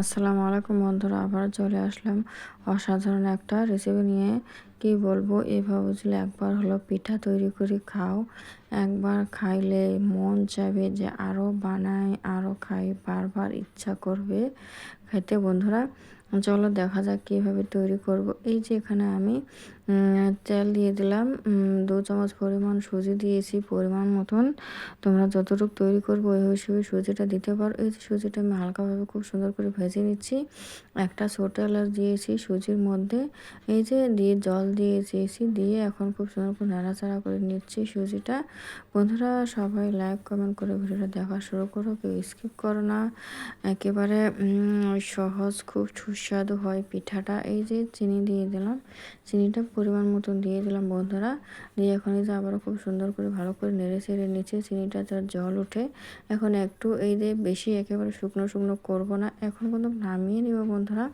আসসালামু আলাইকুম বন্ধুরা, আবার চলে আসলাম অসাধারণ একটা রেসিপি নিয়ে। কি বলবো, এভাবে যদি একবার হলো পিঠা তৈরি করে খাও, একবার খাইলে মন চাইবে যে আরও বানাই, আরও খাই, বারবার ইচ্ছা করবে খেতে। বন্ধুরা, চলো দেখা যাক কীভাবে তৈরি করব। এই যে এখানে আমি তেল দিয়ে দিলাম, 2 চামচ পরিমাণ সুজি দিয়েছি পরিমাণ মতন। তোমরা যতটুকু তৈরি করবো ওই হিসেবে সুজিটা দিতে পারো। এই যে সুজিটা আমি হালকাভাবে খুব সুন্দর করে ভেজে নিচ্ছি। একটা ছোট এলাচ দিয়েছি সুজির মধ্যে, এই যে দিয়ে জল দিয়েছি, দিয়ে এখন খুব সুন্দর করে নাড়াচাড়া করে নিচ্ছি সুজিটা। বন্ধুরা, সবাই লাইক কমেন্ট করে ভিডিওটা দেখা শুরু করো, কেউ স্কিপ করো না। একেবারে সহজ, খুব সুস্বাদু হয় পিঠাটা। এই যে চিনি দিয়ে দিলাম, চিনিটা পরিমাণ মতন দিয়ে দিলাম বন্ধুরা। দিয়ে এখন এই যে আবারও খুব সুন্দর করে ভালো করে নেড়ে চেড়ে নিচে চিনিটা যার জল উঠে। এখন একটু এই যে বেশি একেবারে শুকনো শুকনো করবো না, এখন কিন্তু নামিয়ে নিব বন্ধুরা।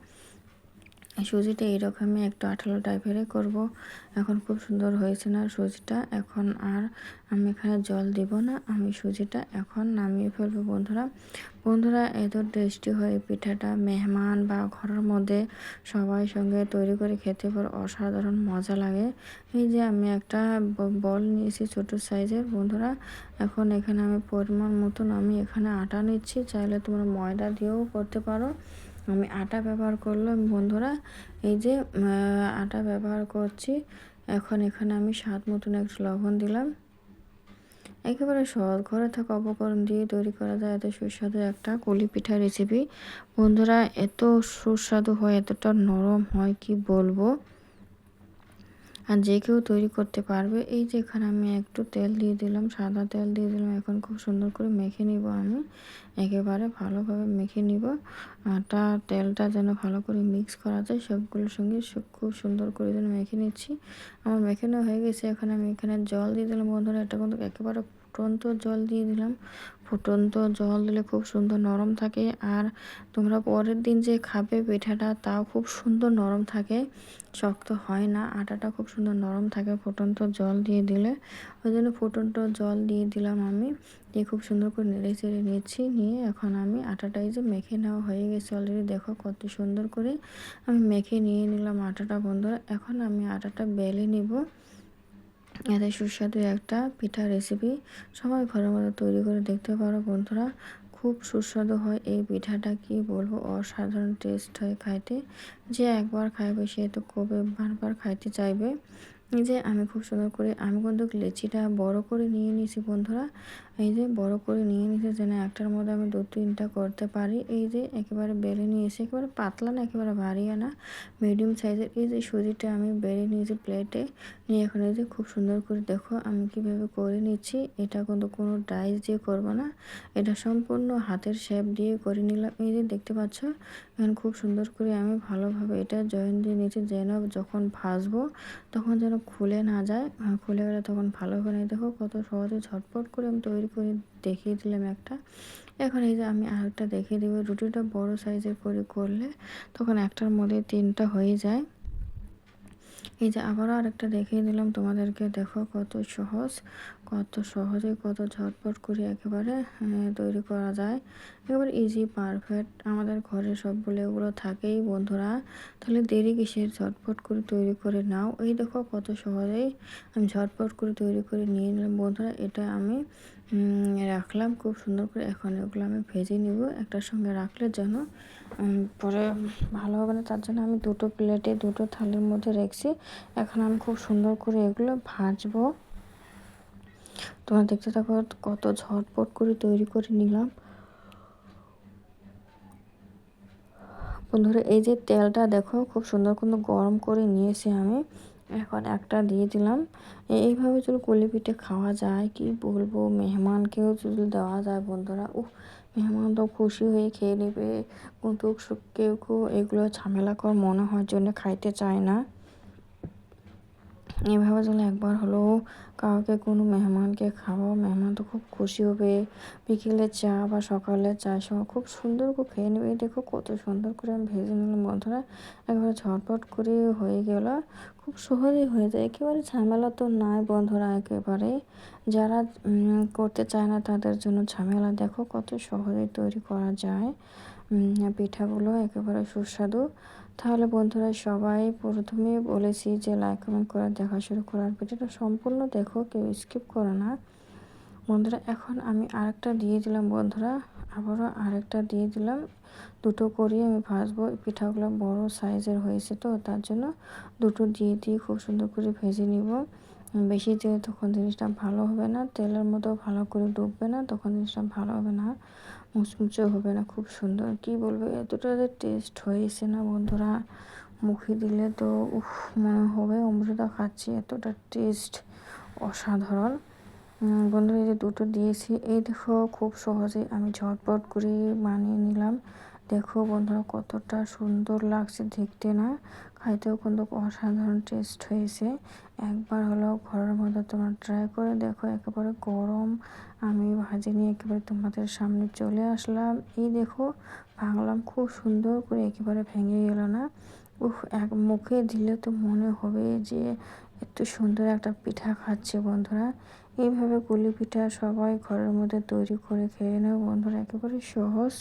সুজিটা এইরকমই একটু আঠালো টাইপেরই করব। এখন খুব সুন্দর হয়েছে না সুজিটা, এখন আর আমি এখানে জল দিব না, আমি সুজিটা এখন নামিয়ে ফেলবো বন্ধুরা। বন্ধুরা, এত টেস্টি হয় পিঠাটা, মেহমান বা ঘরের মধ্যে সবাই সঙ্গে তৈরি করে খেতে পর অসাধারণ মজা লাগে। এই যে আমি একটা বল নিয়েছি ছোট সাইজের বন্ধুরা। এখন এখানে আমি পরিমাণ মতন আমি এখানে আটা নিচ্ছি, চাইলে তোমরা ময়দা দিয়েও করতে পারো। আমি আটা ব্যবহার করলাম বন্ধুরা। এই যে আটা ব্যবহার করছি। এখন এখানে আমি স্বাদ মতন একটু লবণ দিলাম। একেবারে সহজ, ঘরে থাকা উপকরণ দিয়ে তৈরি করা যায় এত সুস্বাদু একটা কুলি পিঠা রেসিপি। বন্ধুরা, এত সুস্বাদু হয়, এতটা নরম হয় কি বলবো, আর যে কেউ তৈরি করতে পারবে। এই যে এখানে আমি একটু তেল দিয়ে দিলাম, সাদা তেল দিয়ে দিলাম। এখন খুব সুন্দর করে মেখে নিব, আমি একেবারে ভালোভাবে মেখে নিব। আটা তেলটা যেন ভালো করে মিক্স করা যায় সবগুলোর সঙ্গে, খুব সুন্দর করে যেন মেখে নিচ্ছি। আমার মেখানো হয়ে গেছে। এখন আমি এখানে জল দিয়ে দিলাম বন্ধুরা, এটা কিন্তু একেবারে ফুটন্ত জল দিয়ে দিলাম। ফুটন্ত জল দিলে খুব সুন্দর নরম থাকে, আর তোমরা পরের দিন যে খাবে পিঠাটা তাও খুব সুন্দর নরম থাকে, শক্ত হয় না। আটাটা খুব সুন্দর নরম থাকে ফুটন্ত জল দিয়ে দিলে। ওই জন্য ফুটন্ত জল দিয়ে দিলাম আমি, দিয়ে খুব সুন্দর করে নেড়ে চেড়ে নিচ্ছি। নিয়ে এখন আমি আটাটা এই যে মেখে নেওয়া হয়ে গেছে অলরেডি, দেখো কত সুন্দর করে আমি মেখে নিয়ে নিলাম আটাটা বন্ধুরা। এখন আমি আটাটা বেলে নিব। এত সুস্বাদু একটা পিঠা রেসিপি, সবাই ঘরের মধ্যে তৈরি করে দেখতে পারো বন্ধুরা। খুব সুস্বাদু হয় এই পিঠাটা, কি বলবো, অসাধারণ টেস্ট হয় খাইতে। যে একবার খাইবে সে তো কবে বারবার খাইতে চাইবে। এই যে আমি খুব সুন্দর করে আমি কিন্তু লেচিটা বড় করে নিয়ে নিয়েছি বন্ধুরা। এই যে বড় করে নিয়ে নিয়েছি যেন একটার মধ্যে আমি 2-3টা করতে পারি। এই যে একেবারে বেলে নিয়েছি, একেবারে পাতলা না একেবারে ভারীও না, মিডিয়াম সাইজের। এই যে সুজিটা আমি বেলে নিয়েছি প্লেটে নিয়ে, এখন এই যে খুব সুন্দর করে দেখো আমি কিভাবে করে নিচ্ছি। এটা কিন্তু কোনো ডাইস দিয়ে করবো না, এটা সম্পূর্ণ হাতের শেপ দিয়ে করে নিলাম। এই যে দেখতে পাচ্ছ, এখন খুব সুন্দর করে আমি ভালোভাবে এটা জয়েন দিয়ে নিচ্ছি, যেন যখন ভাজবো তখন যেন খুলে না যায়। খুলে গেলে তখন ভালো হবে না। দেখো কত সহজে ঝটপট করে আমি তৈরি করে দেখিয়ে দিলাম একটা। এখন এই যে আমি আরেকটা দেখিয়ে দেবো। রুটিটা বড় সাইজের করে করলে তখন একটার মধ্যে 3টা হয়ে যায়। এই যে আবারও আরেকটা দেখিয়ে দিলাম তোমাদেরকে, দেখো কত সহজ, কত সহজে কত ঝটপট করে একেবারে তৈরি করা যায়। একেবারে ইজি পারফেক্ট, আমাদের ঘরে সবগুলো এগুলো থাকেই বন্ধুরা। তাহলে দেরি কিসের, ঝটপট করে তৈরি করে নাও। এই দেখো কত সহজেই আমি ঝটপট করে তৈরি করে নিয়ে নিলাম বন্ধুরা। এটা আমি রাখলাম খুব সুন্দর করে। এখন এগুলো আমি ভেজে নিব, একটার সঙ্গে রাখলে যেন পরে ভালো হবে না, তার জন্য আমি দুটো প্লেটে দুটো থালির মধ্যে রেখেছি। এখন আমি খুব সুন্দর করে এগুলো ভাজবো। তোমরা দেখতে থাকো কত ঝটপট করে তৈরি করে নিলাম বন্ধুরা। এই যে তেলটা দেখো খুব সুন্দর করে গরম করে নিয়েছি আমি, এখন একটা দিয়ে দিলাম। এইভাবে যদি কুলি পিঠে খাওয়া যায় কি বলবো, মেহমানকেও যদি দেওয়া যায় বন্ধুরা, মেহমান তো খুশি হয়ে খেয়ে নেবে। কিন্তু কেউ কেউ এগুলো ঝামেলা কর মনে হয় জন্য খাইতে চায় না। এভাবে যদি একবার হলেও কাউকে কোনো মেহমানকে খাওয়াও, মেহমান তো খুব খুশি হবে। বিকেলে চা বা সকালে চায়ের সময় খুব সুন্দর করে খেয়ে নেবে। দেখো কত সুন্দর করে আমি ভেজে নিলাম বন্ধুরা, একবারে ঝটপট করে হয়ে গেল। খুব সহজেই হয়ে যায়, একেবারে ঝামেলা তো নাই বন্ধুরা একেবারে। যারা করতে চায় না তাদের জন্য ঝামেলা, দেখো কত সহজেই তৈরি করা যায়। পিঠাগুলো একেবারে সুস্বাদু। তাহলে বন্ধুরা সবাই প্রথমে বলেছি যে লাইক কমেন্ট করে দেখা শুরু করার, ভিডিওটা সম্পূর্ণ দেখো, কেউ স্কিপ করো না বন্ধুরা। এখন আমি আরেকটা দিয়ে দিলাম বন্ধুরা, আবারও আরেকটা দিয়ে দিলাম। দুটো করে আমি ভাজবো। পিঠাগুলো বড় সাইজের হয়েছে তো তার জন্য দুটো দিয়ে দিয়ে খুব সুন্দর করে ভেজে নিব। বেশি দিলে তখন জিনিসটা ভালো হবে না, তেলের মতো ভালো করে ডুববে না, তখন জিনিসটা ভালো হবে না, মুচমুচে হবে না। খুব সুন্দর, কি বলবো, এতটা যে টেস্ট হয়েছে না বন্ধুরা, মুখে দিলে তো উফ মনে হবে অমৃতা খাচ্ছি, এতটা টেস্ট অসাধারণ। বন্ধুরা এই যে দুটো দিয়েছি, এই দেখো খুব সহজে আমি ঝটপট করে বানিয়ে নিলাম। দেখো বন্ধুরা কতটা সুন্দর লাগছে দেখতে না, খাইতেও কিন্তু অসাধারণ টেস্ট হয়েছে। একবার হলো ঘরের মধ্যে তোমরা ট্রাই করে দেখো। একেবারে গরম আমি ভাজি নিয়ে একেবারে তোমাদের সামনে চলে আসলাম। এই দেখো ভাঙলাম খুব সুন্দর করে, একেবারে ভেঙে গেল না। উফ, এক মুখে দিলে তো মনে হবে যে এত সুন্দর একটা পিঠা খাচ্ছে বন্ধুরা। এইভাবে পুলি পিঠা সবাই ঘরের মধ্যে তৈরি করে খেয়ে নাও বন্ধুরা, একেবারে সহজ,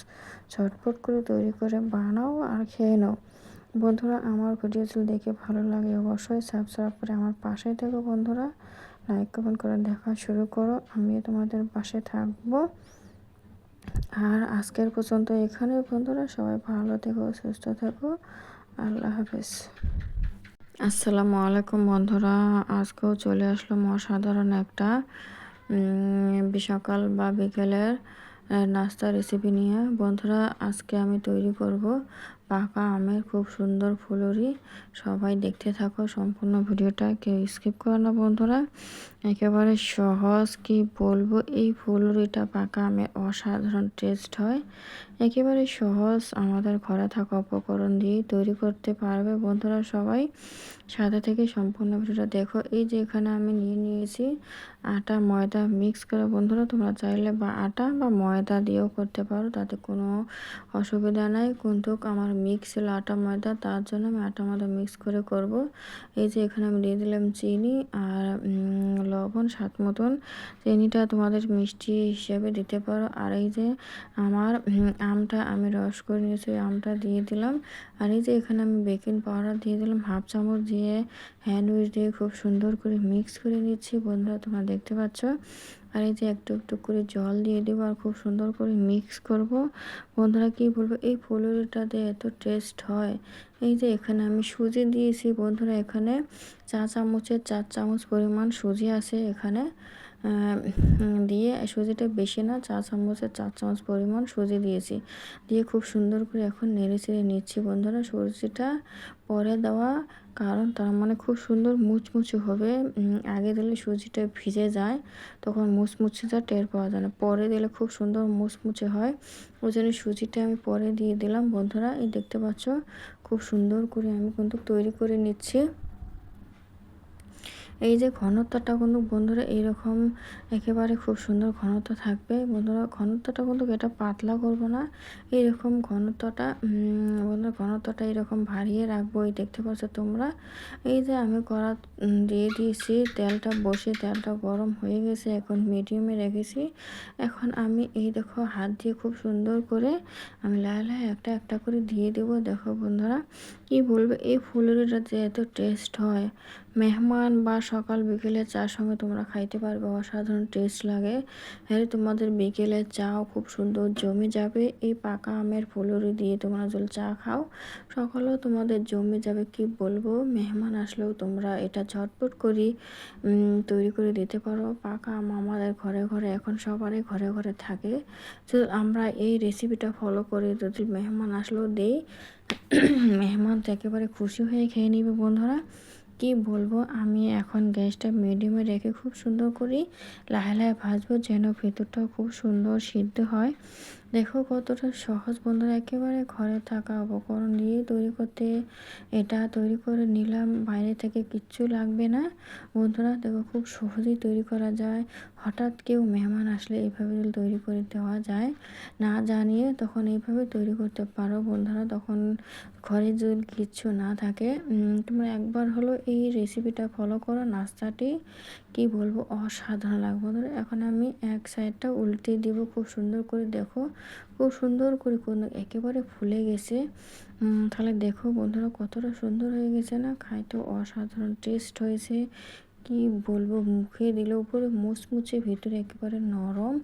ঝটপট করে তৈরি করে বানাও আর খেয়ে নাও বন্ধুরা। আমার ভিডিওগুলো দেখে ভালো লাগে অবশ্যই সাবস্ক্রাইব করে আমার পাশে থেকো বন্ধুরা, লাইক কমেন্ট করে দেখা শুরু করো, আমিও তোমাদের পাশে থাকবো। আর আজকের পর্যন্ত এখানে বন্ধুরা, সবাই ভালো থেকো, সুস্থ থেকো, আল্লাহ হাফেজ। আসসালামু আলাইকুম বন্ধুরা, আজকেও চলে আসলাম অসাধারণ একটা সকাল বা বিকেলের নাস্তা রেসিপি নিয়ে বন্ধুরা। আজকে আমি তৈরি করব পাকা আমের খুব সুন্দর ফুলুরি। সবাই দেখতে থাকো সম্পূর্ণ ভিডিওটা, কেউ স্কিপ করো না বন্ধুরা। একেবারে সহজ, কি বলবো, এই ফুলুরিটা পাকা আমের অসাধারণ টেস্ট হয়। একেবারে সহজ, আমাদের ঘরে থাকা উপকরণ দিয়ে তৈরি করতে পারবে বন্ধুরা সবাই। সাথে থেকে সম্পূর্ণ ভিডিওটা দেখো। এই যে এখানে আমি নিয়েছি আটা ময়দা মিক্স করে বন্ধুরা, তোমরা চাইলে বা আটা বা ময়দা দিয়েও করতে পারো, তাতে কোনো অসুবিধা নাই। কিন্তু আমার মিক্স ছিল আটা ময়দা, তার জন্য আমি আটা ময়দা মিক্স করে করব। এই যে এখানে আমি দিয়ে দিলাম চিনি আর লবণ স্বাদ মতন। চিনিটা তোমাদের মিষ্টি হিসেবে দিতে পারো। আর এই যে আমার আমটা আমি রস করে নিয়েছি, আমটা দিয়ে দিলাম। আর এই যে এখানে আমি বেকিং পাউডার দিয়ে দিলাম হাফ চামচ, দিয়ে হ্যান্ড উইচ দিয়ে খুব সুন্দর করে মিক্স করে নিচ্ছি বন্ধুরা, তোমরা দেখতে পাচ্ছ। আর এই যে একটু একটু করে জল দিয়ে দেবো আর খুব সুন্দর করে মিক্স করব বন্ধুরা। কি বলবো, এই ফুলুরিটাতে এত টেস্ট হয়। এই যে এখানে আমি সুজি দিয়েছি বন্ধুরা, এখানে 4 চামচ পরিমাণ সুজি আছে এখানে। দিয়ে সুজিটা বেশি না, 4 চামচ পরিমাণ সুজি দিয়েছি, দিয়ে খুব সুন্দর করে এখন নেড়ে চেড়ে নিচ্ছি বন্ধুরা। সুজিটা পরে দেওয়া কারণ তার মানে খুব সুন্দর মুচমুচে হবে। আগে দিলে সুজিটা ভিজে যায়, তখন মুচমুচেটা টের পাওয়া যায় না, পরে দিলে খুব সুন্দর মুচমুচে হয়। ওই জন্য সুজিটা আমি পরে দিয়ে দিলাম বন্ধুরা। এই দেখতে পাচ্ছ খুব সুন্দর করে আমি কিন্তু তৈরি করে নিচ্ছি। এই যে ঘনত্বটা কিন্তু বন্ধুরা এইরকম একেবারে খুব সুন্দর ঘনত্ব থাকবে বন্ধুরা। ঘনত্বটা কিন্তু এটা পাতলা করব না, এইরকম ঘনত্বটা বন্ধুরা, ঘনত্বটা এরকম ভারিয়ে রাখবো। এই দেখতে পাচ্ছ তোমরা। এই যে আমি কড়া দিয়ে দিয়েছি, তেলটা বসে তেলটা গরম হয়ে গেছে, এখন মিডিয়ামে রেখেছি। এখন আমি এই দেখো হাত দিয়ে খুব সুন্দর করে আমি লাহে লাহে একটা একটা করে দিয়ে দেবো। দেখো বন্ধুরা, কি বলবো, এই ফুলুরিটা যে এত টেস্ট হয়, মেহমান বা সকাল বিকেলে চার সঙ্গে তোমরা খাইতে পারবে, অসাধারণ টেস্ট লাগে। হ্যাঁ, তোমাদের বিকেলে চাও খুব সুন্দর জমে যাবে। এই পাকা আমের ফুলুরি দিয়ে তোমরা যদি চা খাও, সকালেও তোমাদের জমে যাবে। কি বলবো, মেহমান আসলেও তোমরা এটা ঝটপট করি তৈরি করে দিতে পারো। পাকা আম আমাদের ঘরে ঘরে এখন সবারই ঘরে ঘরে থাকে। তো আমরা এই রেসিপিটা ফলো করে যদি মেহমান আসলেও দেই, মেহমান তো একেবারে খুশি হয়ে খেয়ে নিবে বন্ধুরা। কি বলবো, আমি এখন গ্যাসটা মিডিয়ামে রেখে খুব সুন্দর করে লাহে লাহে ভাজবো, যেন ভেতরটাও খুব সুন্দর সিদ্ধ হয়। দেখো কতটা সহজ বন্ধুরা, একেবারে ঘরে থাকা উপকরণ দিয়ে তৈরি করতে, এটা তৈরি করে নিলাম, বাইরে থেকে কিচ্ছু লাগবে না বন্ধুরা। দেখো খুব সহজেই তৈরি করা যায়। হঠাৎ কেউ মেহমান আসলে এইভাবে তৈরি করে দেওয়া যায়, না জানিয়ে তখন এইভাবে তৈরি করতে পারো বন্ধুরা। তখন ঘরে যদি কিচ্ছু না থাকে, তোমরা একবার হলো এই রেসিপিটা ফলো করো, নাস্তাটি কি বলবো অসাধারণ লাগবে বন্ধুরা। এখন আমি এক সাইডটা উল্টে দিব খুব সুন্দর করে। দেখো খুব সুন্দর করে কোনো একেবারে ফুলে গেছে। তাহলে দেখো বন্ধুরা কতটা সুন্দর হয়ে গেছে না, খাইতে অসাধারণ টেস্ট হয়েছে। কি বলবো, মুখে দিলে উপরে মুচমুচে, ভিতরে একেবারে নরম।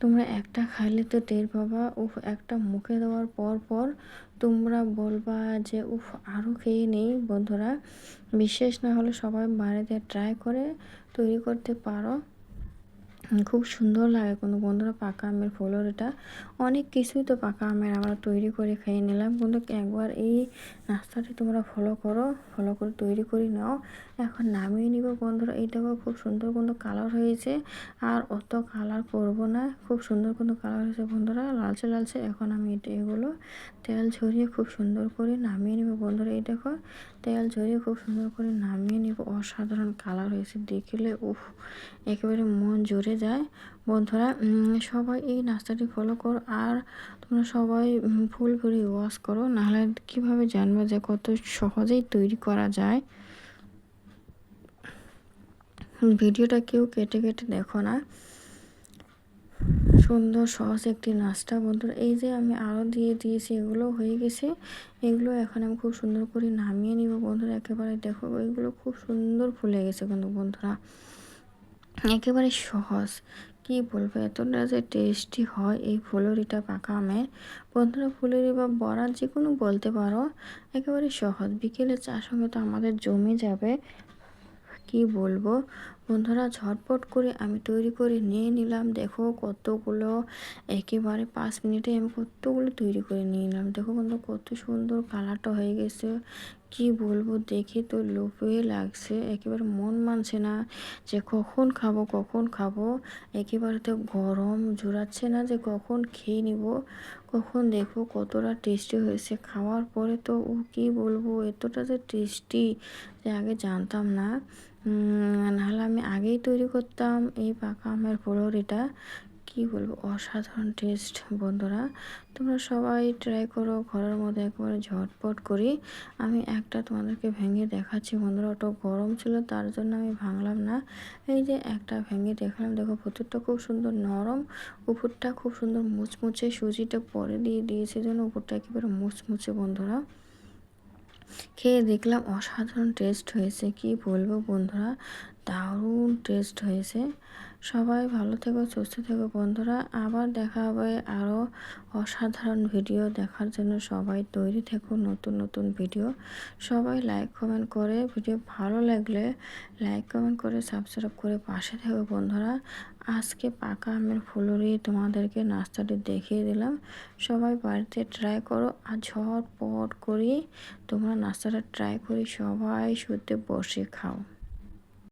তোমরা একটা খাইলে তো টের পাবা, উফ, একটা মুখে দেওয়ার পর পর তোমরা বলবা যে উফ, আরও খেয়ে নেই। বন্ধুরা, বিশ্বাস না হলে সবাই বাড়িতে ট্রাই করে তৈরি করতে পারো। খুব সুন্দর লাগে কিন্তু বন্ধুরা পাকা আমের ফুলুরিটা। অনেক কিছুই তো পাকা আমের আমরা তৈরি করে খেয়ে নিলাম, কিন্তু একবার এই নাস্তাটি তোমরা ফলো করো, ফলো করে তৈরি করে নাও। এখন নামিয়ে নিব বন্ধুরা। এইটাও খুব সুন্দর কিন্তু কালার হয়েছে, আর অত কালার করব না, খুব সুন্দর কিন্তু কালার হয়েছে বন্ধুরা, লালচে লালচে। এখন আমি এগুলো তেল ঝরিয়ে খুব সুন্দর করে নামিয়ে নিব বন্ধুরা। এই দেখো তেল ঝরিয়ে খুব সুন্দর করে নামিয়ে নিব। অসাধারণ কালার হয়েছে, দেখলে উফ, একেবারে মন জুড়ে যায় বন্ধুরা। সবাই এই নাস্তাটি ফলো করো, আর তোমরা সবাই ফুল করে ওয়াশ করো, নাহলে কীভাবে জানবো যে কত সহজেই তৈরি করা যায়। ভিডিওটা কেউ কেটে কেটে দেখো না, সুন্দর সহজ একটি নাস্তা বন্ধুরা। এই যে আমি আরও দিয়ে দিয়েছি, এগুলো হয়ে গেছে। এগুলো এখন আমি খুব সুন্দর করে নামিয়ে নিব বন্ধুরা। একেবারে দেখো এগুলো খুব সুন্দর ফুলে গেছে কিন্তু বন্ধুরা, একেবারে সহজ। কি বলবো, এতটা যে টেস্টি হয় এই ফুলুরিটা পাকা আমের। বন্ধুরা, ফুলুরি বা বড়া যে কোনো বলতে পারো, একেবারে সহজ। বিকেলে চার সঙ্গে তো আমাদের জমে যাবে। কি বলবো বন্ধুরা, ঝটপট করে আমি তৈরি করে নিয়ে নিলাম। দেখো কতগুলো, একেবারে 5 মিনিটে আমি কতগুলো তৈরি করে নিয়ে নিলাম। দেখো বন্ধু কত সুন্দর কালারটা হয়ে গেছে। কি বলবো, দেখে তো লোভে লাগছে, একেবারে মন মানছে না যে কখন খাবো কখন খাবো। একেবারে তো গরম জোরাচ্ছে না যে কখন খেয়ে নিব, কখন দেখবো কতটা টেস্টি হয়েছে। খাওয়ার পরে তো কি বলবো, এতটা যে টেস্টি যে আগে জানতাম না। নাহলে আমি আগেই তৈরি করতাম এই পাকা আমের ফুলুরিটা। কি বলবো, অসাধারণ টেস্ট বন্ধুরা। তোমরা সবাই ট্রাই করো ঘরের মধ্যে, একেবারে ঝটপট করি। আমি একটা তোমাদেরকে ভেঙে দেখাচ্ছি বন্ধুরা, ওটা গরম ছিল তার জন্য আমি ভাঙলাম না। এই যে একটা ভেঙে দেখলাম, দেখো ভেতরটা খুব সুন্দর নরম, উপরটা খুব সুন্দর মুচমুচে। সুজিটা পরে দিয়ে দিয়েছে জন্য উপরটা একেবারে মুচমুচে বন্ধুরা। খেয়ে দেখলাম অসাধারণ টেস্ট হয়েছে। কি বলবো বন্ধুরা, দারুণ টেস্ট হয়েছে। সবাই ভালো থেকো, সুস্থ থেকো বন্ধুরা। আবার দেখা হবে আরও অসাধারণ ভিডিও দেখার জন্য। সবাই তৈরি থেকো নতুন নতুন ভিডিও। সবাই লাইক কমেন্ট করে, ভিডিও ভালো লাগলে লাইক কমেন্ট করে সাবস্ক্রাইব করে পাশে থেকো বন্ধুরা। আজকে পাকা আমের ফুলুরি তোমাদেরকে নাস্তাটি দেখিয়ে দিলাম। সবাই বাড়িতে ট্রাই করো, আর ঝটপট করি তোমরা নাস্তাটা ট্রাই করি, সবাই শুতে বসে খাও।